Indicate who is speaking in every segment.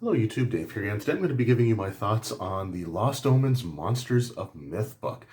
Speaker 1: Hello YouTube, Dave here again. Today I'm going to be giving you my thoughts on the Lost Omens Monsters of Myth book.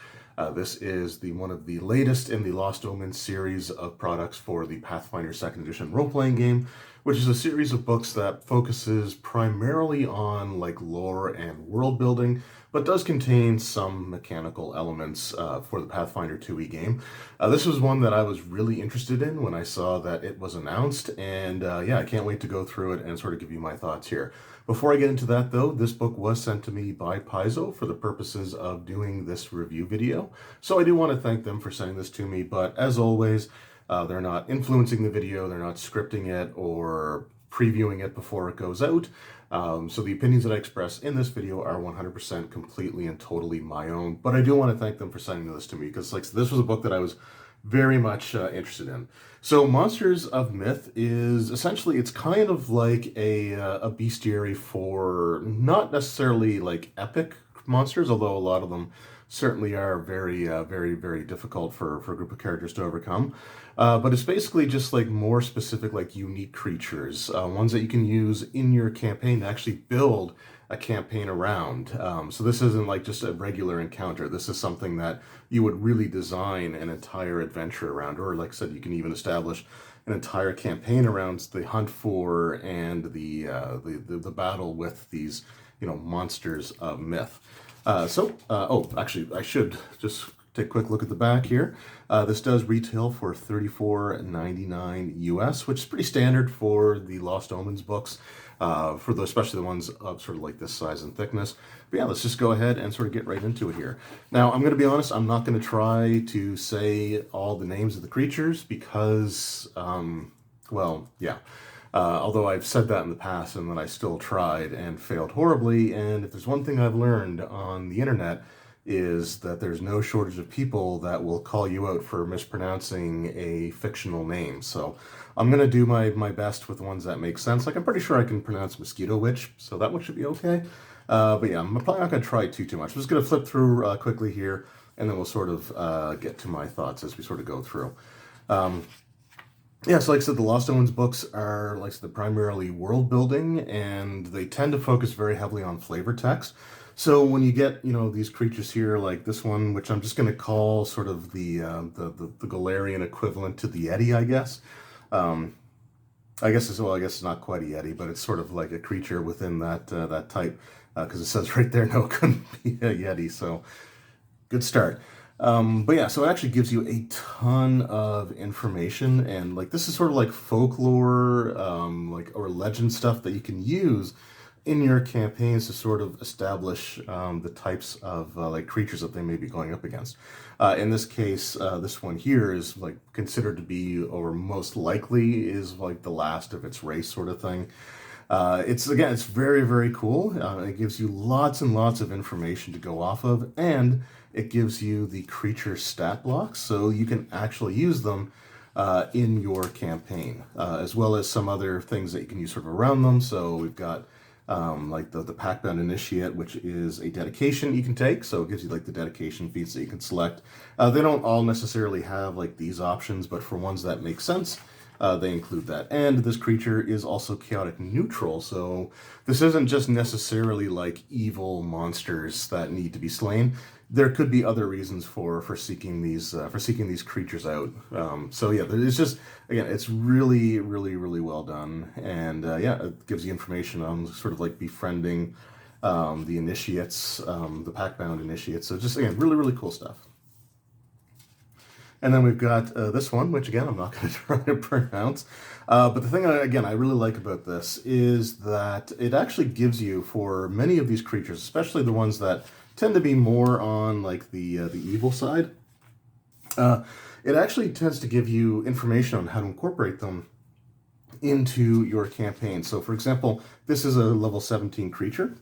Speaker 1: This is one of the latest in the Lost Omens series of products for the Pathfinder 2nd Edition role-playing game, which is a series of books that focuses primarily on lore and world building, but does contain some mechanical elements for the Pathfinder 2e game. This was one that I was really interested in when I saw that it was announced, and yeah, I can't wait to go through it and sort of give you my thoughts here. Before I get into that though, this book was sent to me by Paizo for the purposes of doing this review video, so I do want to thank them for sending this to me, but as always, they're not influencing the video, they're not scripting it or previewing it before it goes out. So the opinions that I express in this video are 100% completely and totally my own, but I do want to thank them for sending this to me because this was a book that I was very much interested in. So Monsters of Myth is essentially, it's kind of like a bestiary for not necessarily epic monsters, although a lot of them certainly are very, very difficult for a group of characters to overcome. But it's basically just more specific, unique creatures, ones that you can use in your campaign to actually build a campaign around. So this isn't just a regular encounter. This is something that you would really design an entire adventure around, or like I said, you can even establish an entire campaign around the hunt for and the battle with these monsters of myth. Oh, actually, I should just take a quick look at the back here. This does retail for $34.99 US, which is pretty standard for the Lost Omens books, especially the ones of sort of this size and thickness. But yeah, let's just go ahead and sort of get right into it here. Now, I'm going to be honest, I'm not going to try to say all the names of the creatures because, well, yeah. Although I've said that in the past and then I still tried and failed horribly, and if there's one thing I've learned on the internet is that there's no shortage of people that will call you out for mispronouncing a fictional name. So I'm going to do my best with ones that make sense. I'm pretty sure I can pronounce Mosquito Witch, so that one should be okay. But yeah, I'm probably not going to try too much. I'm just going to flip through quickly here, and then we'll sort of get to my thoughts as we sort of go through. Yeah, so like I said, the Lost Omens books are, primarily world building, and they tend to focus very heavily on flavor text. So when you get, these creatures here, like this one, which I'm just going to call sort of the Galarian equivalent to the Yeti, I guess. I guess it's not quite a Yeti, but it's sort of like a creature within that type, because it says right there, no, it couldn't be a Yeti, so good start. But yeah, so it actually gives you a ton of information, and this is sort of like folklore, or legend stuff that you can use in your campaigns to sort of establish the types of creatures that they may be going up against. In this case, this one here is considered to be, or most likely is the last of its race sort of thing. It's very, very cool. It gives you lots and lots of information to go off of, and it gives you the creature stat blocks, so you can actually use them in your campaign, as well as some other things that you can use sort of around them. So we've got the Pac-Man Initiate, which is a dedication you can take, so it gives you the dedication feats that you can select. They don't all necessarily have these options, but for ones that make sense, they include that. And this creature is also chaotic neutral, so this isn't just necessarily evil monsters that need to be slain. There could be other reasons for seeking these creatures out. So yeah, it's just, again, it's really, really, really well done, and yeah, it gives you information on sort of befriending the initiates, the Pac-Man Initiates. So just, again, really, really cool stuff. And then we've got this one, which again, I'm not going to try to pronounce. But the thing, again, I really like about this is that it actually gives you, for many of these creatures, especially the ones that tend to be more on the evil side, it actually tends to give you information on how to incorporate them into your campaign. So for example, this is a level 17 creature.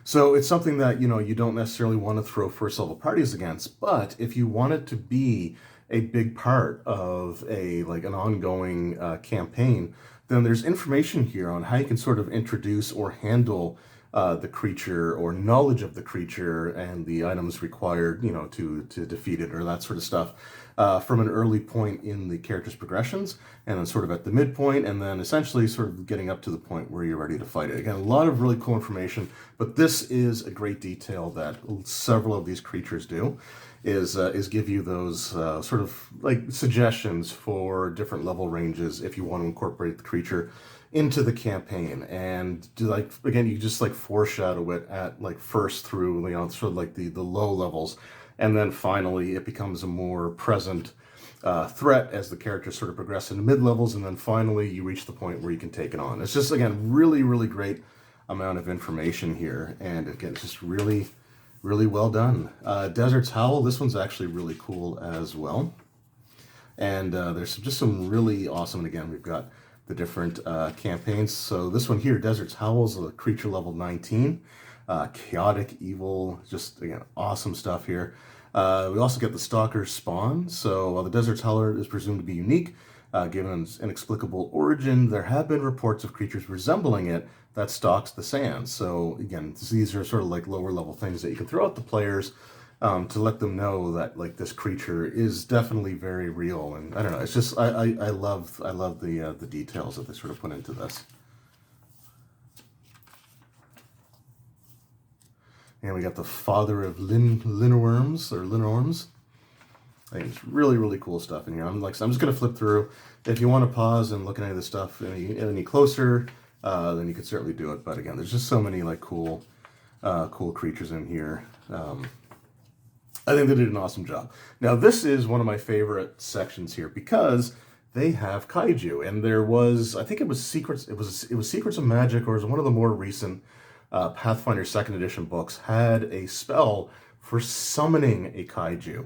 Speaker 1: So it's something that, you don't necessarily want to throw first level parties against, but if you want it to be a big part of an ongoing campaign, then there's information here on how you can sort of introduce or handle the creature, or knowledge of the creature and the items required, to defeat it, or that sort of stuff. from an early point in the character's progressions, and then sort of at the midpoint, and then essentially sort of getting up to the point where you're ready to fight it. Again, a lot of really cool information, but this is a great detail that several of these creatures do, is give you those sort of like suggestions for different level ranges if you want to incorporate the creature into the campaign. And like, again, you just like foreshadow it at like first through, you know, sort of like the low levels, and then finally it becomes a more present threat as the characters sort of progress into mid levels, and then finally you reach the point where you can take it on. It's just, again, really, really great amount of information here, and again, it's just really, really well done. Desert's Howl, this one's actually really cool as well, and there's just some really awesome, and again, we've got the different campaigns. So this one here, Desert's Howl, is a creature level 19. Chaotic, evil, just, again, awesome stuff here. We also get the Stalker's Spawn. So while the Desert's Howler is presumed to be unique, given its inexplicable origin, there have been reports of creatures resembling it that stalks the sands. So again, these are sort of like lower level things that you can throw at the players to let them know that like this creature is definitely very real. And I don't know, it's just I love the details that they sort of put into this. And we got the Father of Linnorworms, or Linnorworms. I think it's really, really cool stuff in here. I'm just going to flip through. If you want to pause and look at any of this stuff any closer, then you can certainly do it. But again, there's just so many like cool creatures in here. I think they did an awesome job. Now, this is one of my favorite sections here because they have Kaiju, and there was, I think it was Secrets. It was Secrets of Magic, or it was one of the more recent Pathfinder 2nd edition books had a spell for summoning a Kaiju.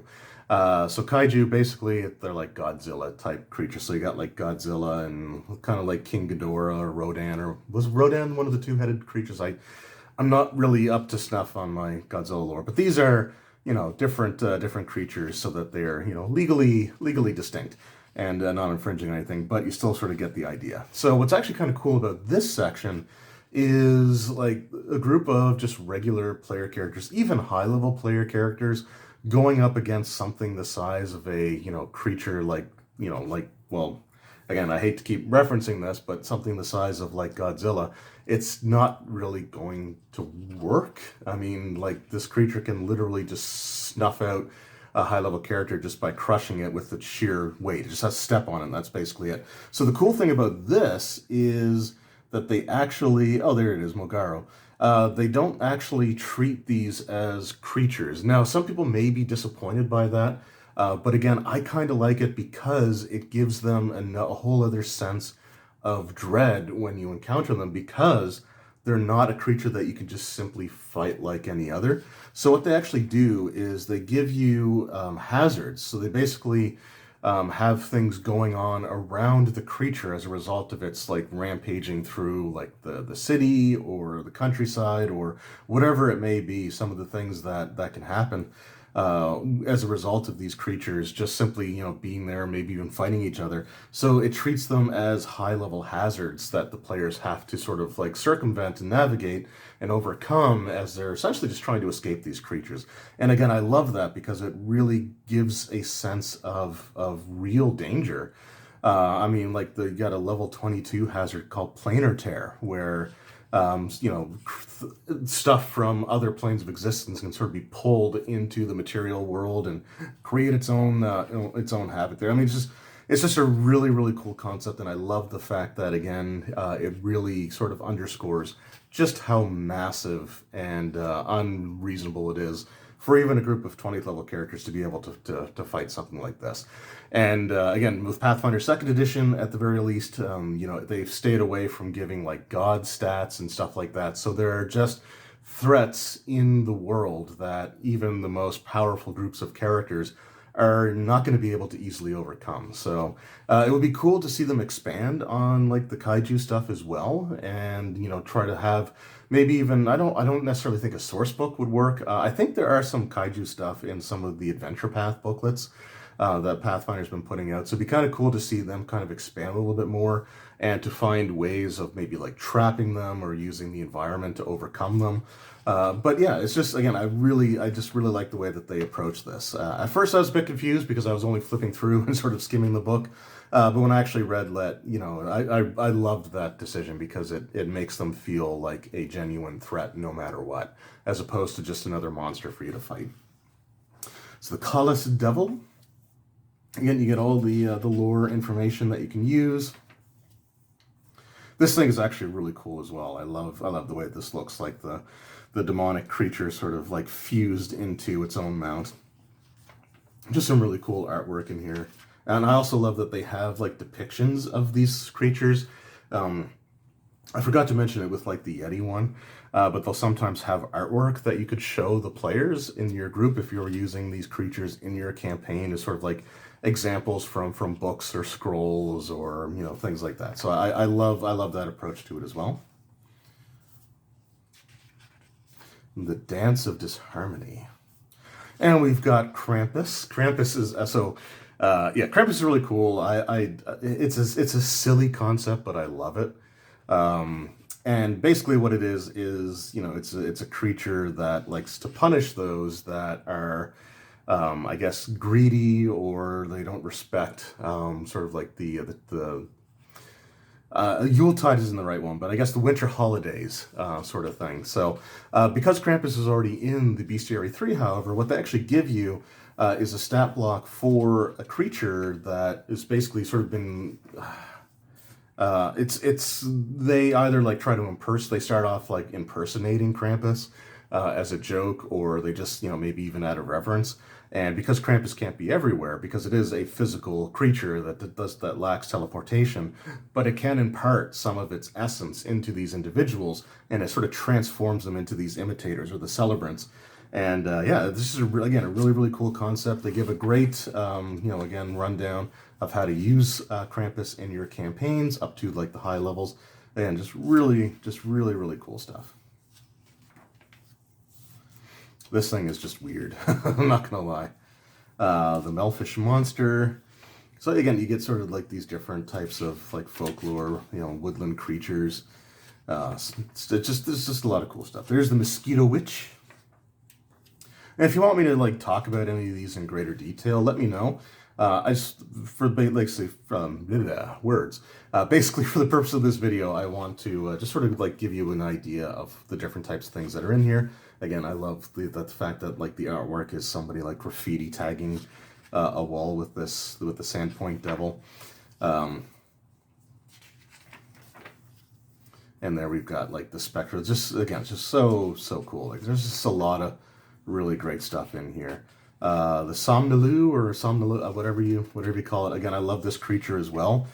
Speaker 1: So Kaiju, basically, they're like Godzilla type creatures. So you got like Godzilla and kind of like King Ghidorah or Rodan, or was Rodan one of the two-headed creatures? I'm not really up to snuff on my Godzilla lore, but these are, you know, different creatures, so that they're, you know, legally distinct and not infringing anything, but you still sort of get the idea. So what's actually kind of cool about this section is like a group of just regular player characters, even high-level player characters, going up against something the size of a, you know, creature like, you know, like, well, again, I hate to keep referencing this, but something the size of like Godzilla. It's not really going to work. I mean, like, this creature can literally just snuff out a high-level character just by crushing it with its sheer weight. It just has to step on it, and that's basically it. So the cool thing about this is that they actually, oh, there it is, Mogaro. They don't actually treat these as creatures. Now, some people may be disappointed by that, but again, I kind of like it because it gives them a whole other sense of dread when you encounter them, because they're not a creature that you can just simply fight like any other. So what they actually do is they give you hazards. So they basically have things going on around the creature as a result of its like rampaging through like the city or the countryside or whatever it may be. Some of the things that can happen as a result of these creatures just simply, you know, being there, maybe even fighting each other. So it treats them as high-level hazards that the players have to sort of like circumvent and navigate and overcome as they're essentially just trying to escape these creatures. And again, I love that because it really gives a sense of real danger. I mean, like, you got a level 22 hazard called Planar Tear, where you know, stuff from other planes of existence can sort of be pulled into the material world and create its own havoc there. I mean, it's just a really, really cool concept, and I love the fact that, again, it really sort of underscores just how massive and unreasonable it is for even a group of 20th level characters to be able to fight something like this. And again, with Pathfinder 2nd edition, at the very least, you know, they've stayed away from giving like god stats and stuff like that. So there are just threats in the world that even the most powerful groups of characters are not going to be able to easily overcome. So it would be cool to see them expand on like the Kaiju stuff as well, and, you know, try to have maybe even, I don't necessarily think a source book would work. I think there are some Kaiju stuff in some of the Adventure Path booklets, that Pathfinder's been putting out. So it'd be kind of cool to see them kind of expand a little bit more and to find ways of maybe like trapping them or using the environment to overcome them. But yeah, it's just, again, I just really like the way that they approach this. At first I was a bit confused because I was only flipping through and sort of skimming the book. But when I actually read I loved that decision because it makes them feel like a genuine threat no matter what, as opposed to just another monster for you to fight. So the Callous Devil. Again, you get all the lore information that you can use. This thing is actually really cool as well. I love the way this looks, like the demonic creature sort of like fused into its own mount. Just some really cool artwork in here. And I also love that they have like depictions of these creatures. I forgot to mention it with like the Yeti one, but they'll sometimes have artwork that you could show the players in your group if you're using these creatures in your campaign as sort of like examples from books or scrolls or, you know, things like that. So I love that approach to it as well. The Dance of Disharmony. And we've got Krampus. Krampus is Krampus is really cool. It's a silly concept, but I love it. And basically what it is, you know, it's a creature that likes to punish those that are, I guess, greedy or they don't respect, sort of like the Yuletide isn't the right one, but I guess the winter holidays, sort of thing. So, because Krampus is already in the Bestiary 3, however, what they actually give you is a stat block for a creature that is basically sort of been... they either like try to they start off like impersonating Krampus as a joke, or they just, you know, maybe even out of reverence. And because Krampus can't be everywhere, because it is a physical creature that lacks teleportation, but it can impart some of its essence into these individuals, and it sort of transforms them into these imitators or the celebrants. And this is again a really really cool concept. They give a great again rundown of how to use Krampus in your campaigns up to like the high levels, and just really really cool stuff. This thing is just weird. I'm not gonna lie. The Melfish monster. So again, you get sort of like these different types of like folklore, you know, woodland creatures. There's just a lot of cool stuff. There's the Mosquito Witch. And if you want me to like talk about any of these in greater detail, let me know. Basically for the purpose of this video, I want to just sort of like give you an idea of the different types of things that are in here. Again, I love the fact that like the artwork is somebody like graffiti tagging a wall with the Sandpoint Devil. And there we've got like the Spectra. Just so cool. Like there's just a lot of really great stuff in here. The Somnolou, whatever you call it. Again, I love this creature as well,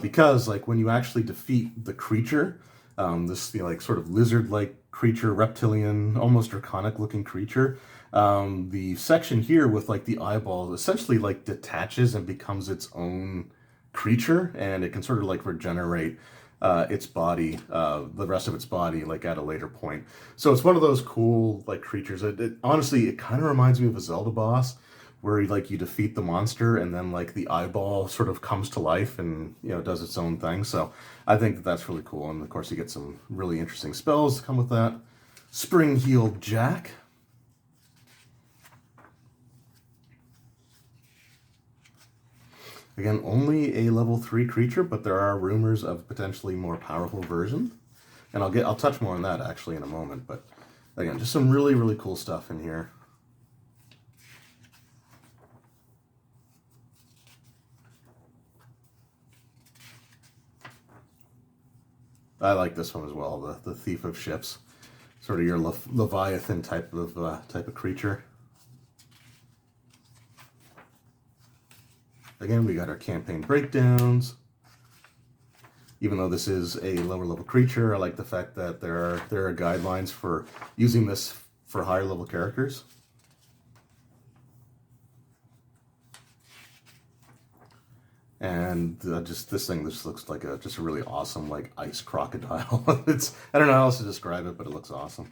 Speaker 1: because like when you actually defeat the creature, this like sort of lizard-like creature, reptilian, almost draconic-looking creature, the section here with like the eyeball essentially like detaches and becomes its own creature, and it can sort of like regenerate its body, the rest of its body, like at a later point. So it's one of those cool like creatures. Honestly, it kind of reminds me of a Zelda boss, where like you defeat the monster and then like the eyeball sort of comes to life and, you know, does its own thing. So I think that that's really cool. And of course you get some really interesting spells to come with that. Spring-Heeled Jack. Again, only a level 3 creature, but there are rumors of potentially more powerful version. And I'll touch more on that actually in a moment, but again, just some really, really cool stuff in here. I like this one as well, the Thief of Ships. Sort of your Leviathan type of creature. Again, we got our campaign breakdowns. Even though this is a lower level creature, I like the fact that there are guidelines for using this for higher level characters. And this thing looks like just a really awesome like ice crocodile. I don't know how else to describe it, but it looks awesome.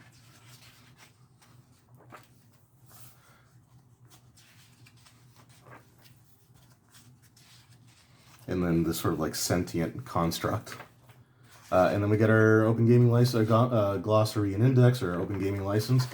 Speaker 1: and then this sort of like sentient construct. And then we get our open gaming license, glossary and index, or open gaming license.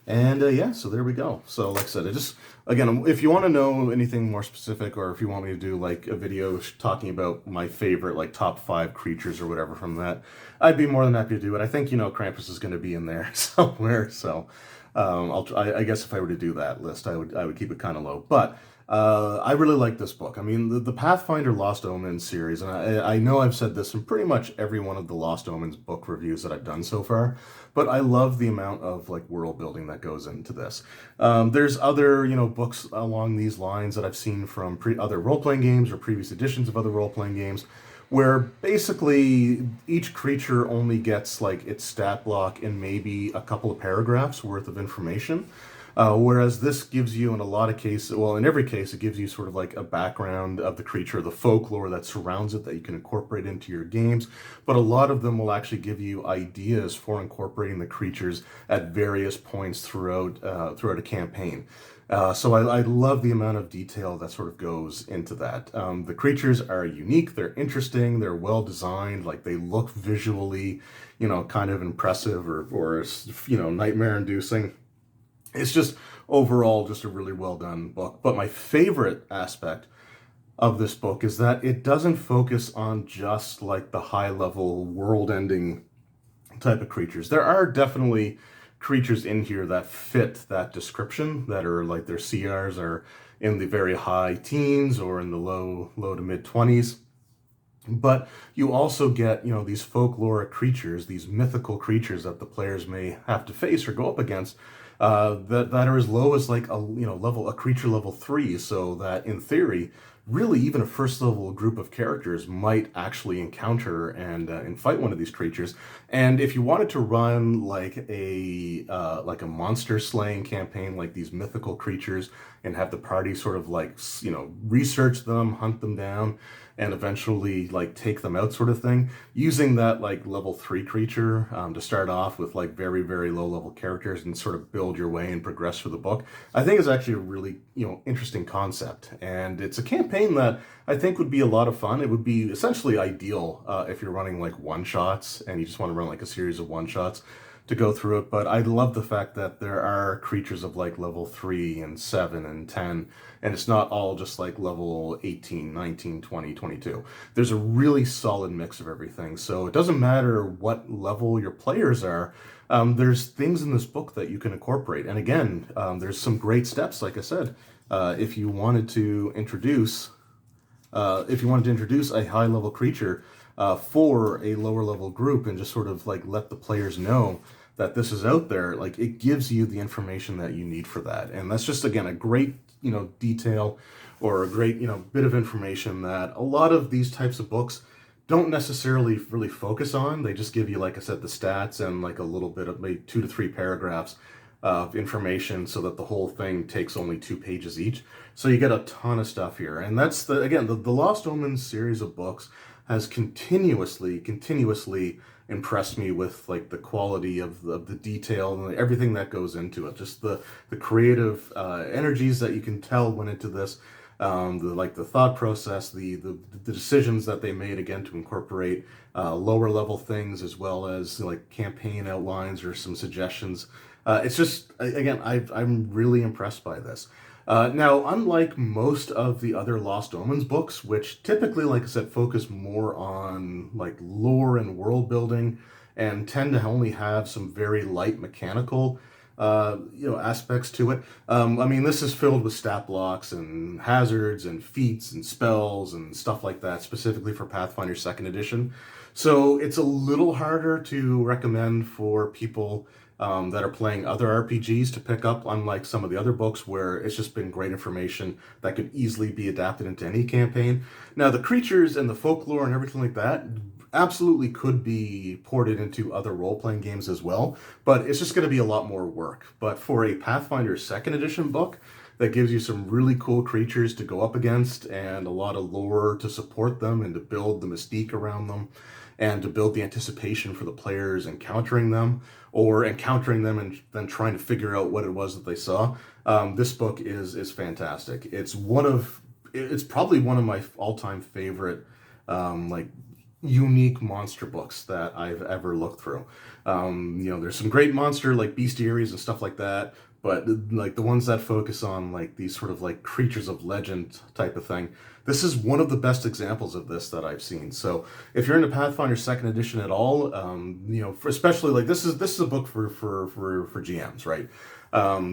Speaker 1: And yeah, so there we go. So like I said, again, if you want to know anything more specific, or if you want me to do like a video talking about my favorite like top 5 creatures or whatever from that, I'd be more than happy to do it. I think, Krampus is going to be in there somewhere. So I guess if I were to do that list, I would keep it kind of low. But I really like this book. I mean, the Pathfinder Lost Omens series, and I know I've said this in pretty much every one of the Lost Omens book reviews that I've done so far, but I love the amount of like world building that goes into this. There's other, books along these lines that I've seen from other role-playing games or previous editions of other role-playing games, where basically each creature only gets like its stat block and maybe a couple of paragraphs worth of information. Whereas this gives you, in a lot of cases, well, in every case, it gives you sort of like a background of the creature, the folklore that surrounds it that you can incorporate into your games. But a lot of them will actually give you ideas for incorporating the creatures at various points throughout a campaign. So I love the amount of detail that sort of goes into that. The creatures are unique, they're interesting, they're well designed, like they look visually, kind of impressive or nightmare inducing. It's just overall just a really well done book. But my favorite aspect of this book is that it doesn't focus on just like the high level world ending type of creatures. There are definitely creatures in here that fit that description, that are like their CRs are in the very high teens or in the low to mid 20s. But you also get, these folkloric creatures, these mythical creatures that the players may have to face or go up against, that are as low as like a creature level 3, so that in theory, really even a first level group of characters might actually encounter and fight one of these creatures. And if you wanted to run like a monster slaying campaign, like these mythical creatures, and have the party sort of like research them, hunt them down, and eventually like take them out sort of thing, using that like level 3 creature to start off with like very, very low level characters and sort of build your way and progress through the book, I think is actually a really, interesting concept. And it's a campaign that I think would be a lot of fun. It would be essentially ideal if you're running like one-shots and you just want to run like a series of one-shots to go through it. But I love the fact that there are creatures of like level 3 and 7 and 10, and it's not all just like level 18, 19, 20, 22. There's a really solid mix of everything. So it doesn't matter what level your players are, there's things in this book that you can incorporate. And again, there's some great steps, like I said. If you wanted to introduce a high level creature for a lower level group and just sort of like let the players know that this is out there, like it gives you the information that you need for that. And that's just, again, a great, detail or a great, bit of information that a lot of these types of books don't necessarily really focus on. They just give you, like I said, the stats and like a little bit of maybe 2 to 3 paragraphs of information so that the whole thing takes only 2 pages each. So you get a ton of stuff here. And that's the Lost Omens series of books has continuously impressed me with like the quality of the detail and everything that goes into it. Just the creative energies that you can tell went into this, the thought process, the decisions that they made, again, to incorporate lower level things as well as like campaign outlines or some suggestions. It's just, again, I'm really impressed by this. Now, unlike most of the other Lost Omens books, which typically, like I said, focus more on like lore and world building and tend to only have some very light mechanical aspects to it. I mean, this is filled with stat blocks and hazards and feats and spells and stuff like that, specifically for Pathfinder 2nd Edition. So it's a little harder to recommend for people that are playing other RPGs to pick up, unlike some of the other books where it's just been great information that could easily be adapted into any campaign. Now, the creatures and the folklore and everything like that absolutely could be ported into other role-playing games as well, but it's just going to be a lot more work. But for a Pathfinder 2nd Edition book that gives you some really cool creatures to go up against and a lot of lore to support them and to build the mystique around them, and to build the anticipation for the players encountering them and then trying to figure out what it was that they saw. This book is fantastic. It's one of, it's probably one of my all-time favorite like unique monster books that I've ever looked through. You know, there's some great monster like bestiaries and stuff like that, but like the ones that focus on like these sort of like creatures of legend type of thing. This is one of the best examples of this that I've seen. So if you're into Pathfinder Second Edition at all, you know, especially like this is a book for GMs, right?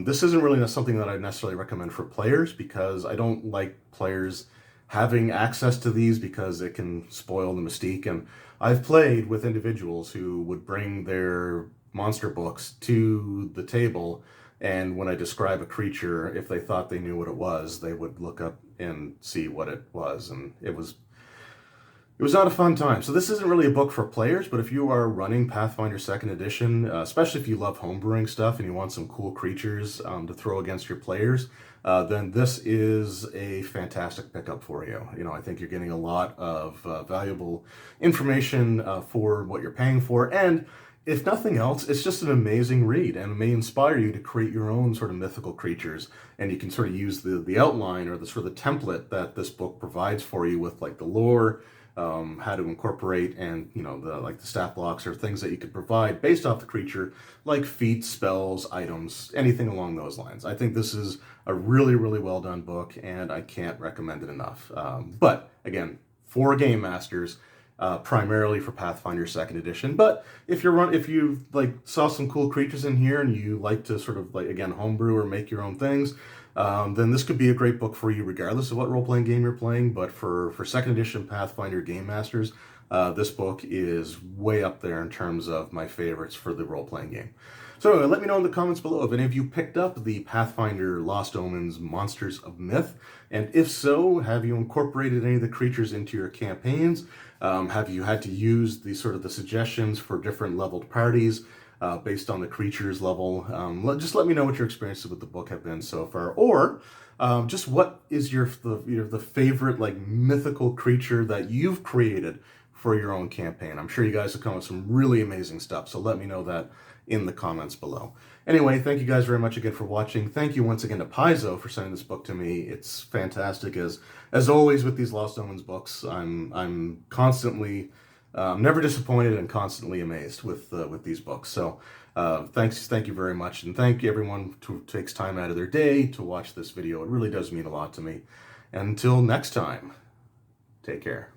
Speaker 1: This isn't really something that I necessarily recommend for players because I don't like players having access to these because it can spoil the mystique. And I've played with individuals who would bring their monster books to the table, and when I describe a creature, if they thought they knew what it was, they would look up and see what it was, and it was not a fun time. So this isn't really a book for players, but if you are running Pathfinder 2nd Edition, especially if you love homebrewing stuff and you want some cool creatures to throw against your players, then this is a fantastic pickup for you. You know, I think you're getting a lot of valuable information for what you're paying for, and if nothing else, it's just an amazing read, and it may inspire you to create your own sort of mythical creatures, and you can sort of use the outline or the sort of the template that this book provides for you with like the lore, how to incorporate, and you know, the like the stat blocks or things that you could provide based off the creature, like feats, spells, items, anything along those lines. I think this is a really, really well done book, and I can't recommend it enough. But again, for game masters, primarily for Pathfinder 2nd Edition. But if you like saw some cool creatures in here and you like to sort of like again homebrew or make your own things, then this could be a great book for you regardless of what role-playing game you're playing. But for 2nd Edition Pathfinder game masters, this book is way up there in terms of my favorites for the role-playing game. So anyway, let me know in the comments below if any of you picked up the Pathfinder Lost Omens Monsters of Myth, and if so, have you incorporated any of the creatures into your campaigns? Have you had to use the sort of the suggestions for different leveled parties based on the creature's level? Just let me know what your experiences with the book have been so far, or just what is the favorite like mythical creature that you've created for your own campaign. I'm sure you guys have come up with some really amazing stuff, so let me know that in the comments below. Anyway, thank you guys very much again for watching. Thank you once again to Paizo for sending this book to me. It's fantastic. As always with these Lost Omens books, I'm constantly never disappointed and constantly amazed with these books. So thank you very much, and thank you everyone who takes time out of their day to watch this video. It really does mean a lot to me. And until next time, take care.